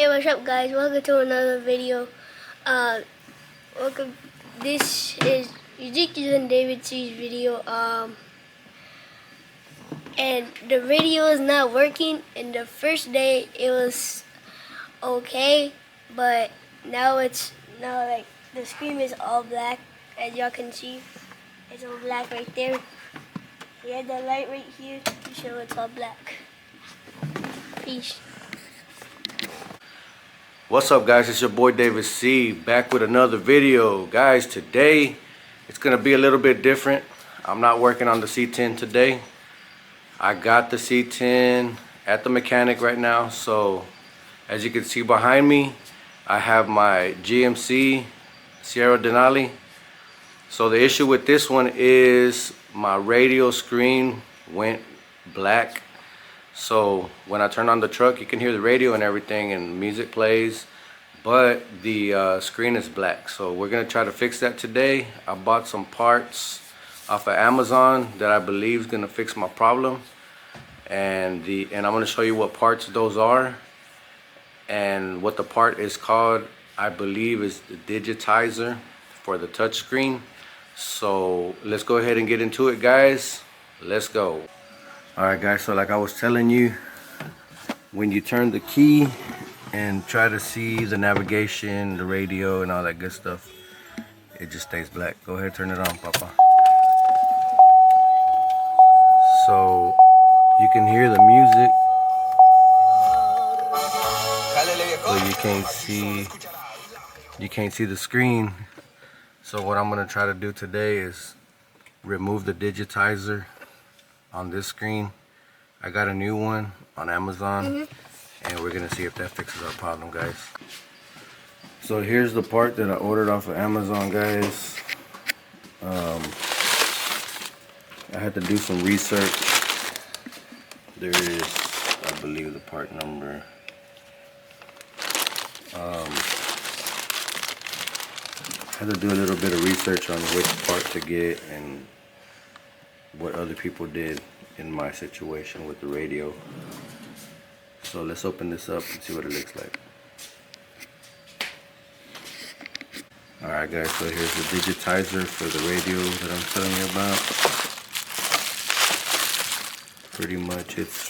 Hey, what's up, guys? Welcome to another video. Welcome. This is Ezekiel and David C's video. And the radio is not working. And the first day it was okay, but now like the screen is all black, as y'all can see. It's all black right there. We had the light right here to show it's all black. Peace. What's up, guys? It's your boy David C, back with another video. Guys, today it's gonna be a little bit different. I'm not working on the C10 today. I got the C10 at the mechanic right now. So as you can see behind me, I have my GMC Sierra Denali. So the issue with this one is my radio screen went black. So when I turn on the truck, you can hear the radio and everything and music plays, but the screen is black. So we're gonna try to fix that today. I bought some parts off of Amazon that I believe is gonna fix my problem, and I'm gonna show you what parts those are and what the part is called. I believe is the digitizer for the touch screen. So let's go ahead and get into it, guys. Let's go. Alright, guys, so like I was telling you, when you turn the key and try to see the navigation, the radio and all that good stuff, it just stays black. Go ahead, turn it on, Papa. So you can hear the music, but you can't see the screen. So what I'm gonna try to do today is remove the digitizer on this screen. I got a new one on Amazon, and we're gonna see if that fixes our problem, guys. So here's the part that I ordered off of Amazon, guys. I had to do some research. There is, I believe, the part number. I had to do a little bit of research on which part to get and what other people did in my situation with the radio. So let's open this up and see what it looks like. Alright, guys, so here's the digitizer for the radio that I'm telling you about. Pretty much it's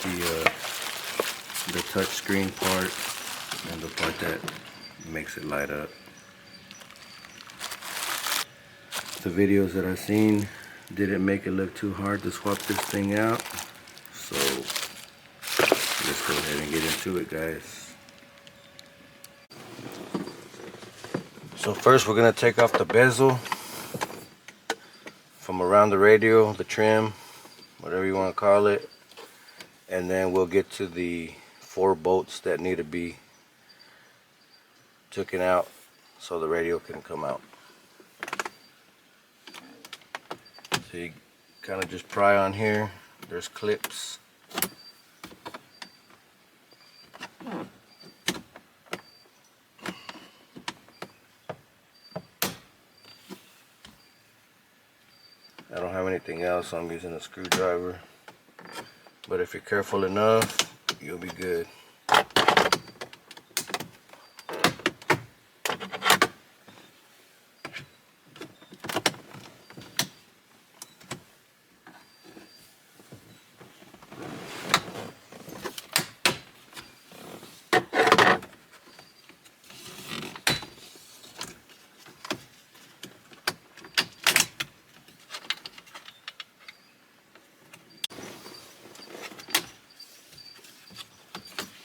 the touch screen part and the part that makes it light up. The videos that I've seen didn't make it look too hard to swap this thing out. So let's go ahead and get into it, guys. So first we're gonna take off the bezel from around the radio, the trim, whatever you want to call it, and then we'll get to the 4 bolts that need to be taken out so the radio can come out. So you kind of just pry on here. There's clips. I don't have anything else, so I'm using a screwdriver. But if you're careful enough, you'll be good.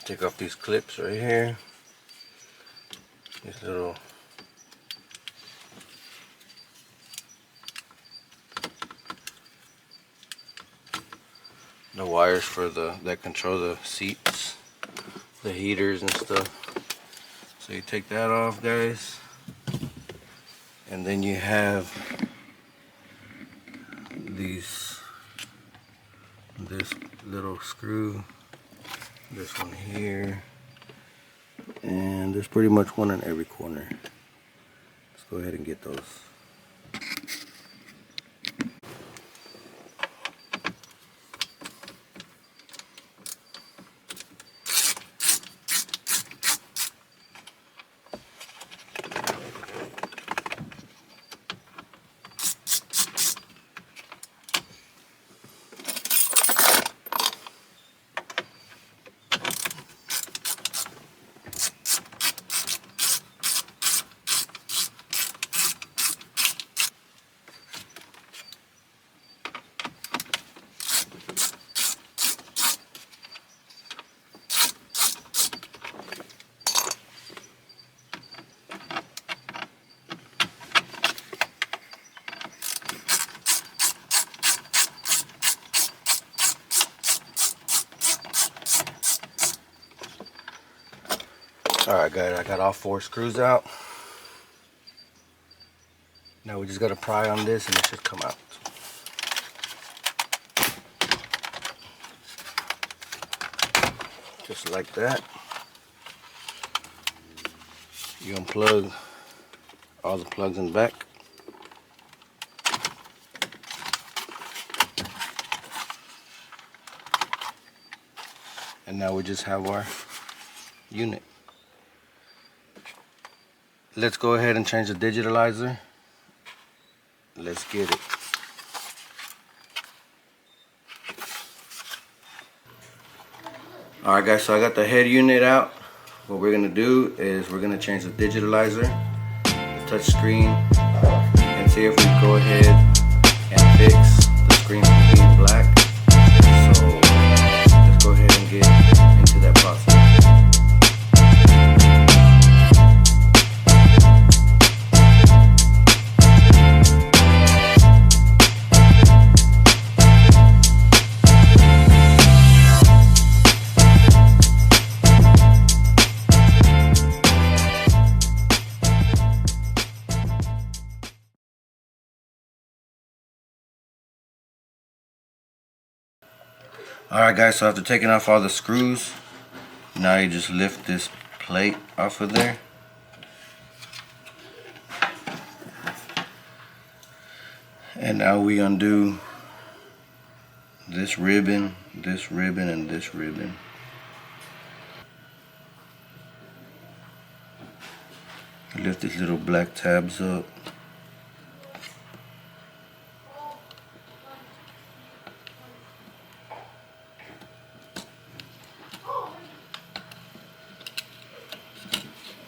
Take off these clips right here. These little the wires for that control the seats, the heaters and stuff. So you take that off, guys, and then you have this little screw. This one here, and there's pretty much one in every corner. Let's go ahead and get those. Alright guys, I got all 4 screws out. Now we just gotta pry on this and it should come out. Just like that. You unplug all the plugs in the back. And now we just have our unit. Let's go ahead and change the digitalizer. Let's get it. Alright guys, so I got the head unit out. What we're gonna do is we're gonna change the digitalizer, the touch screen, and see if we go ahead and fix the screen from being black. So let's go ahead and get into that process. Alright guys, so after taking off all the screws, now you just lift this plate off of there. And now we undo this ribbon, and this ribbon. Lift these little black tabs up.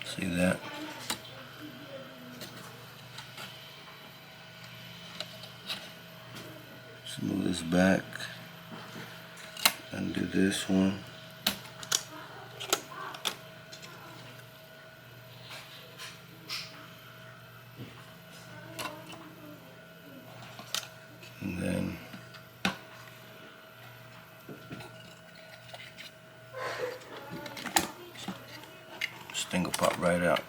See that? Just move this back, undo this one. And then this thing will pop right out.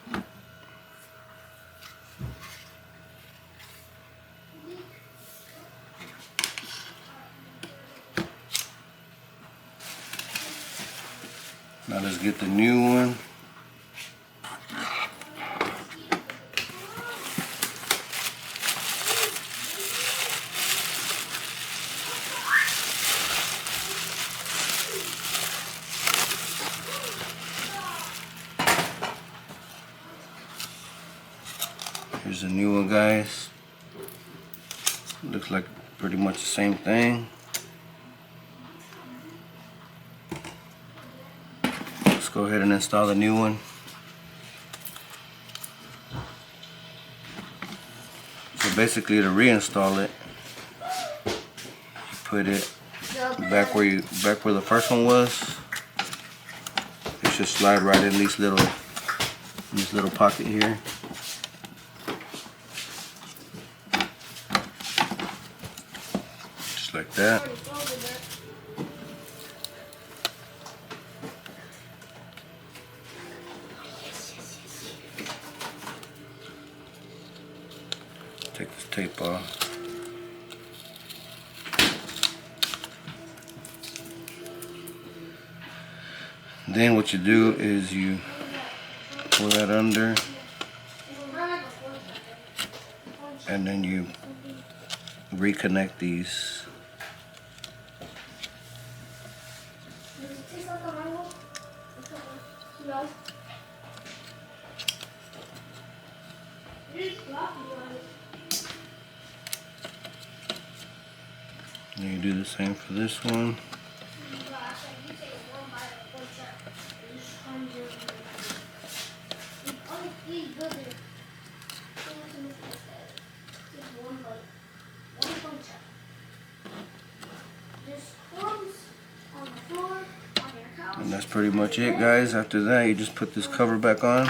Now let's get the new one. Here's the new one, guys. Looks like pretty much the same thing. Let's go ahead and install the new one. So basically, to reinstall it, you put it back where the first one was. It should slide right in this little pocket here. Just like that. Take this tape off. Then what you do is you pull that under, and then you reconnect these. And you do the same for this one. And that's pretty much it, guys. After that, you just put this cover back on.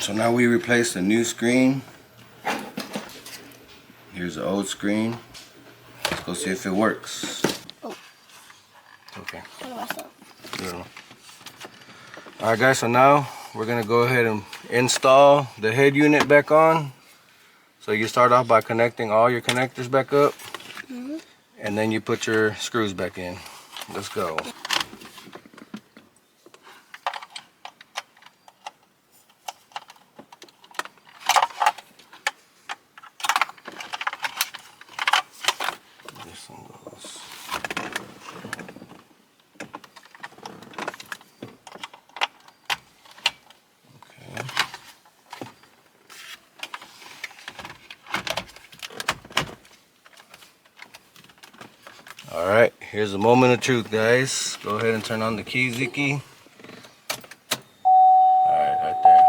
So now we replaced the new screen. Here's the old screen. Let's go see if it works. Oh. Okay. How do I stop? Good. Alright guys, so now we're gonna go ahead and install the head unit back on. So you start off by connecting all your connectors back up, and then you put your screws back in. Let's go. This one goes. Okay. Alright, here's a moment of truth, guys. Go ahead and turn on the key, Ziki. Alright, right there.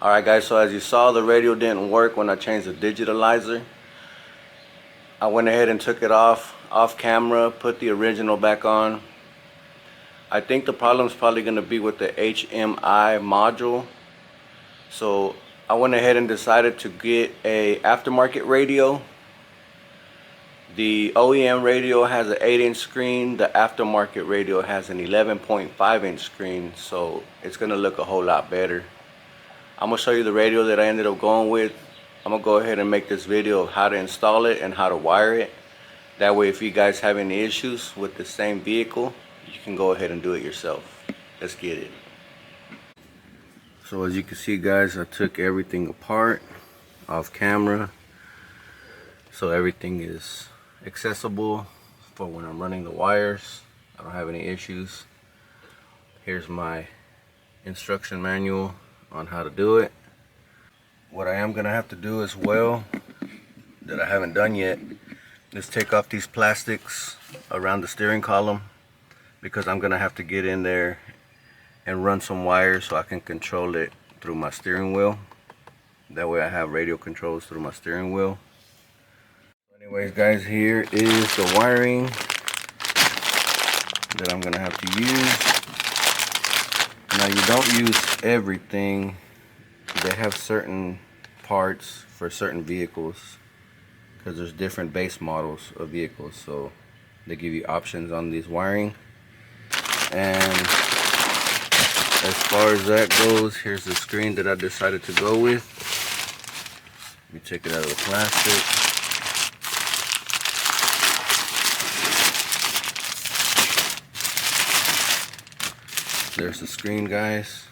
Alright guys, so as you saw, the radio didn't work when I changed the digitalizer. I went ahead and took it off camera, put the original back on. I think the problem is probably going to be with the HMI module. So I went ahead and decided to get a aftermarket radio. The OEM radio has an 8-inch screen. The aftermarket radio has an 11.5-inch screen, so it's going to look a whole lot better. I'm going to show you the radio that I ended up going with. I'm going to go ahead and make this video of how to install it and how to wire it. That way if you guys have any issues with the same vehicle, you can go ahead and do it yourself. Let's get it. So as you can see guys, I took everything apart off camera, so everything is accessible for when I'm running the wires. I don't have any issues. Here's my instruction manual on how to do it. What I am gonna have to do as well, that I haven't done yet, is take off these plastics around the steering column, because I'm gonna have to get in there and run some wires so I can control it through my steering wheel. That way I have radio controls through my steering wheel. Anyways guys, here is the wiring that I'm gonna have to use. Now you don't use everything. They have certain parts for certain vehicles, because there's different base models of vehicles, so they give you options on these wiring. And as far as that goes, here's the screen that I decided to go with. Let me take it out of the plastic. There's the screen, guys.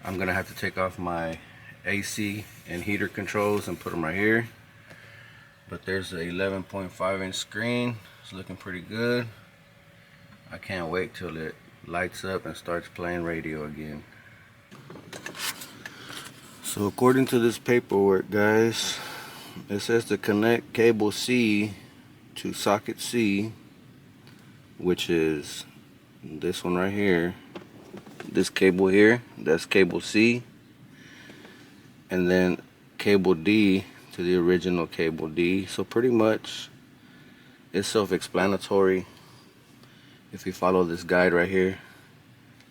I'm gonna have to take off my AC and heater controls and put them right here. But there's the 11.5-inch screen. It's looking pretty good. I can't wait till it lights up and starts playing radio again. So according to this paperwork, guys, it says to connect cable C to socket C, which is this one right here. This cable here, that's cable C. And then cable D to the original cable D. So pretty much it's self-explanatory if you follow this guide right here.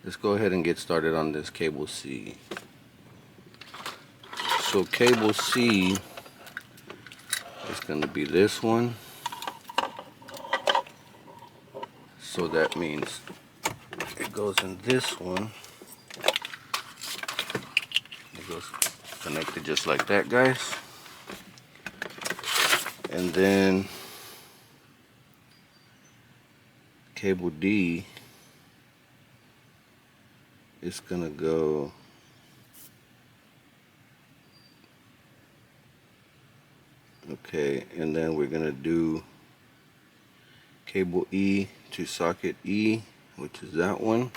Let's go ahead and get started on this cable C. So cable C is going to be this one. So that means it goes in this one. It goes connected just like that, guys. And then cable D is gonna go okay, and then we're gonna do cable E to socket E, which is that one.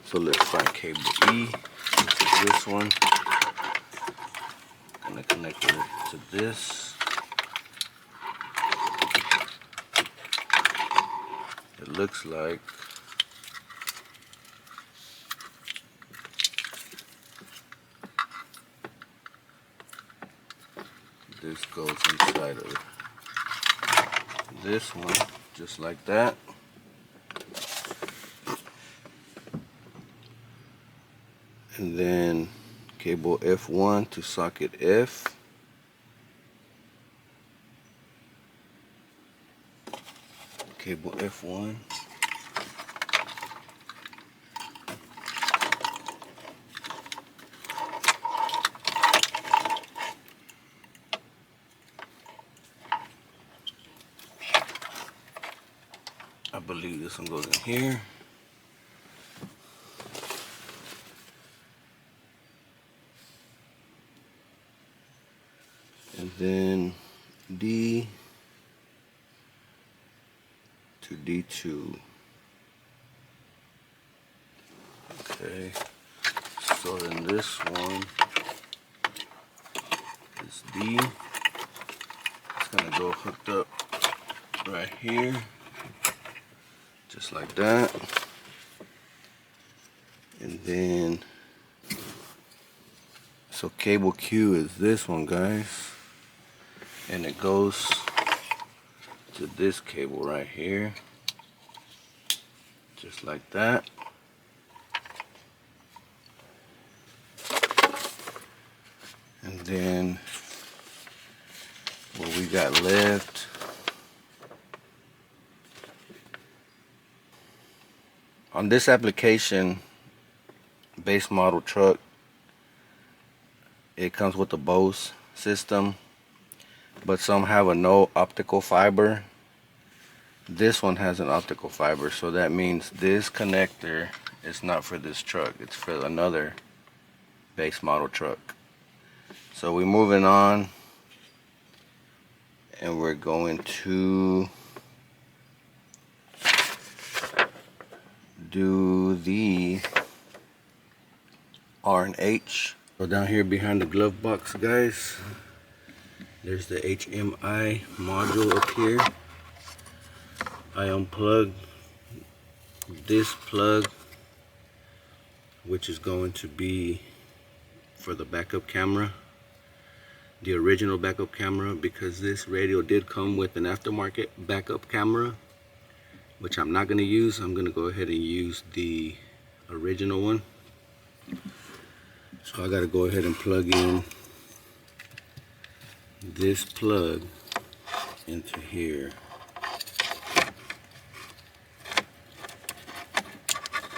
So let's find cable E, which is this one. I'm gonna connect it to this. It looks like this goes inside of this one, just like that. And then cable F1 to socket F. Cable F1. I believe this one goes in here. And then D to D2. Okay, so then this one is D. It's gonna go hooked up right here, just like that. And then, so cable Q is this one, guys. And it goes to this cable right here, just like that. And then what we got left, on this application, base model truck, it comes with the Bose system, but some have a no optical fiber. This one has an optical fiber, so that means this connector is not for this truck, it's for another base model truck. So we're moving on, and we're going to do the R and H. So down here behind the glove box, guys, there's the HMI module up here. I unplugged this plug, which is going to be for the backup camera, the original backup camera, because this radio did come with an aftermarket backup camera, which I'm not going to use. I'm going to go ahead and use the original one. So I got to go ahead and plug in this plug into here,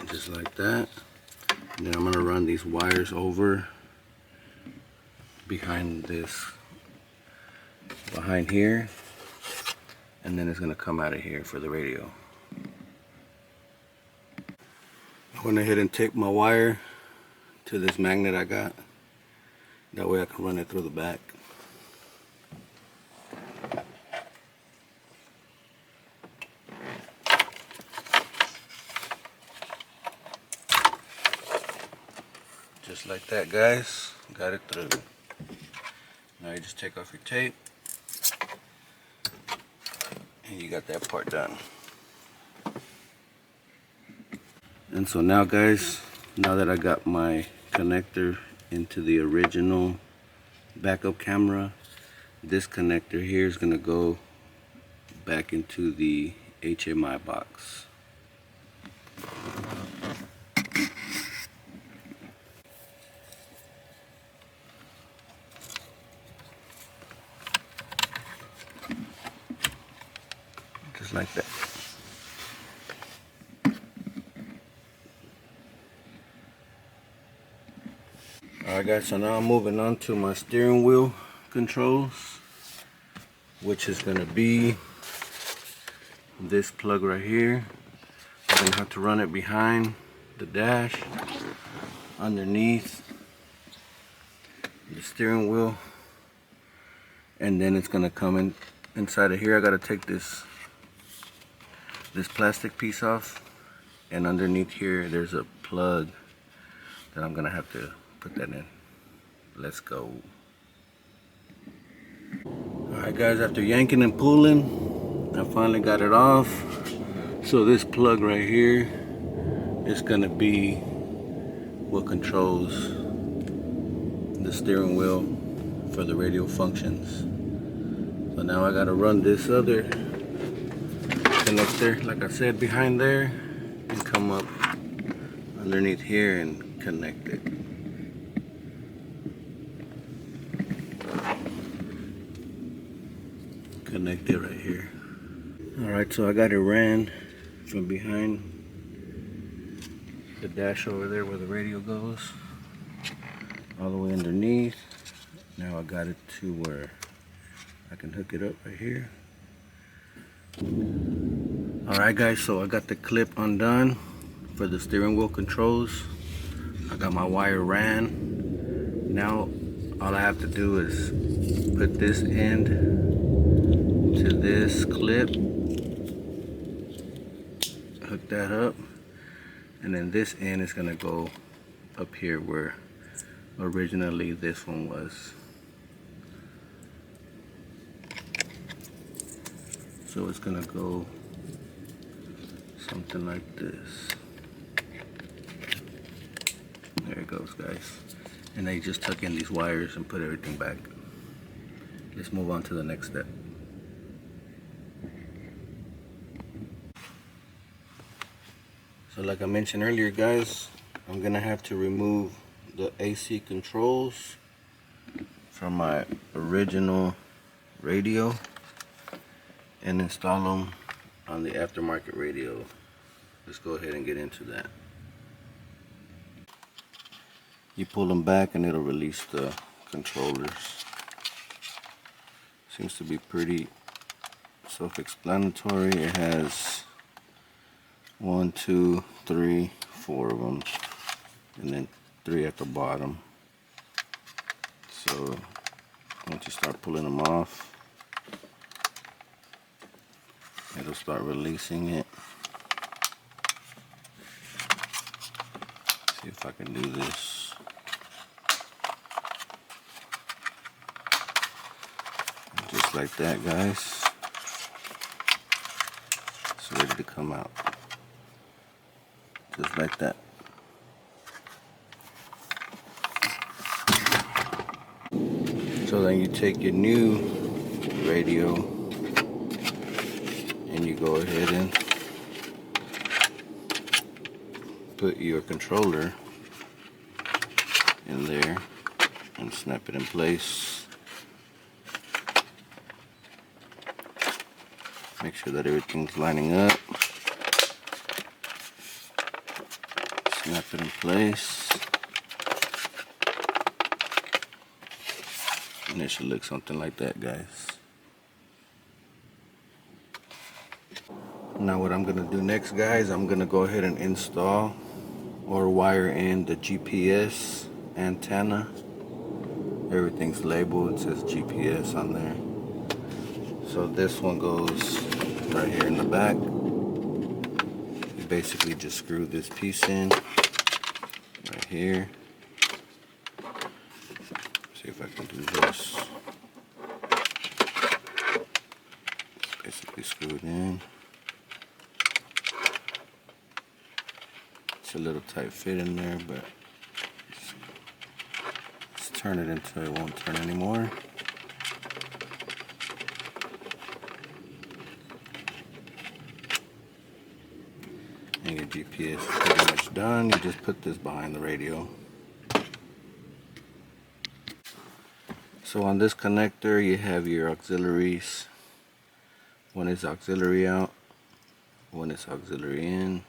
just like that. And then I'm going to run these wires over behind here, and then it's going to come out of here for the radio. I went ahead and taped my wire to this magnet I got. That way I can run it through the back. Just like that, guys. Got it through. Now you just take off your tape, and you got that part done. And so now, guys, now that I got my connector into the original backup camera, this connector here is going to go back into the HMI box. Just like that. Alright guys, so now I'm moving on to my steering wheel controls, which is going to be this plug right here. I'm going to have to run it behind the dash, underneath the steering wheel, and then it's going to come in inside of here. I got to take this plastic piece off, and underneath here there's a plug that I'm going to have to put that in. Let's go. Alright guys, after yanking and pulling, I finally got it off. So this plug right here is going to be what controls the steering wheel for the radio functions. But now I gotta run this other connector, like I said, behind there, and come up underneath here and connect it. Connect it right here. Alright, so I got it ran from behind the dash over there where the radio goes, all the way underneath. Now I got it to where I can hook it up right here. Alright guys, so I got the clip undone for the steering wheel controls. I got my wire ran. Now all I have to do is put this end to this clip, hook that up, and then this end is gonna go up here where originally this one was. So it's gonna go something like this. There it goes, guys. And then you just tuck in these wires and put everything back. Let's move on to the next step. So like I mentioned earlier, guys, I'm gonna have to remove the AC controls from my original radio and install them on the aftermarket radio. Let's go ahead and get into that. You pull them back and it'll release the controllers. Seems to be pretty self-explanatory. It has 1, 2, 3, 4 of them, and then 3 at the bottom. So once you start pulling them off, it'll start releasing it. See if I can do this. Just like that, guys. It's ready to come out. Just like that. So then you take your new radio and you go ahead and put your controller in there and snap it in place. Make sure that everything's lining up. Snap it in place. And it should look something like that, guys. Now what I'm gonna do next, guys, I'm gonna go ahead and install or wire in the GPS antenna. Everything's labeled, it says GPS on there. So this one goes right here in the back. You basically just screw this piece in right here. See if I can do this. It's basically screwed in. It's a little tight fit in there, but let's turn it until it won't turn anymore. And your GPS is pretty much done. You just put this behind the radio. So on this connector you have your auxiliaries. One is auxiliary out, one is auxiliary in,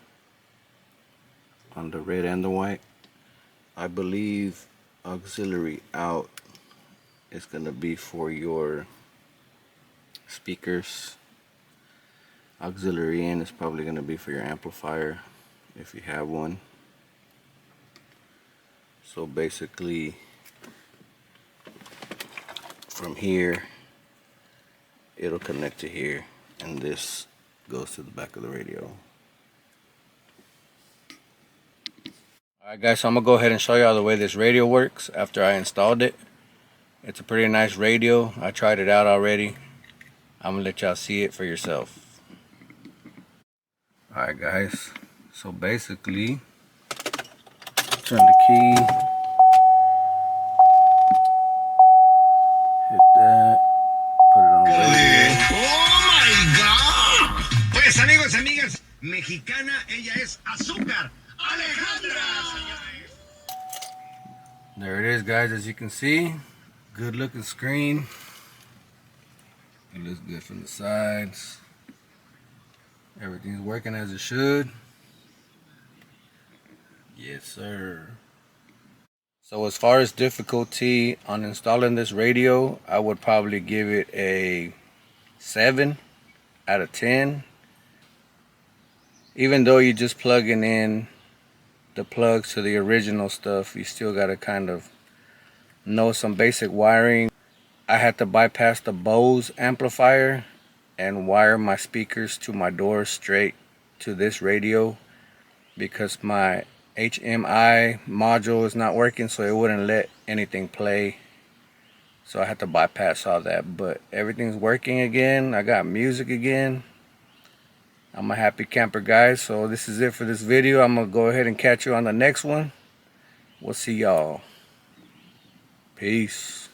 on the red and the white. I believe auxiliary out is going to be for your speakers. Auxiliary in is probably going to be for your amplifier if you have one. So basically from here it'll connect to here, and this goes to the back of the radio. Alright guys, so I'm going to go ahead and show y'all the way this radio works after I installed it. It's a pretty nice radio. I tried it out already. I'm going to let y'all see it for yourself. Alright guys, so basically turn the key, hit that, put it on radio. Mexicana, ella es Azúcar. Alejandra, señores. There it is, guys, as you can see. Good looking screen. It looks good from the sides. Everything's working as it should. Yes, sir. So as far as difficulty on installing this radio, I would probably give it a 7 out of 10. Even though you're just plugging in the plugs to the original stuff, you still got to kind of know some basic wiring. I had to bypass the Bose amplifier and wire my speakers to my door straight to this radio because my HMI module is not working, so it wouldn't let anything play. So I had to bypass all that, but everything's working again. I got music again. I'm a happy camper, guys. So this is it for this video. I'm gonna go ahead and catch you on the next one. We'll see y'all. Peace.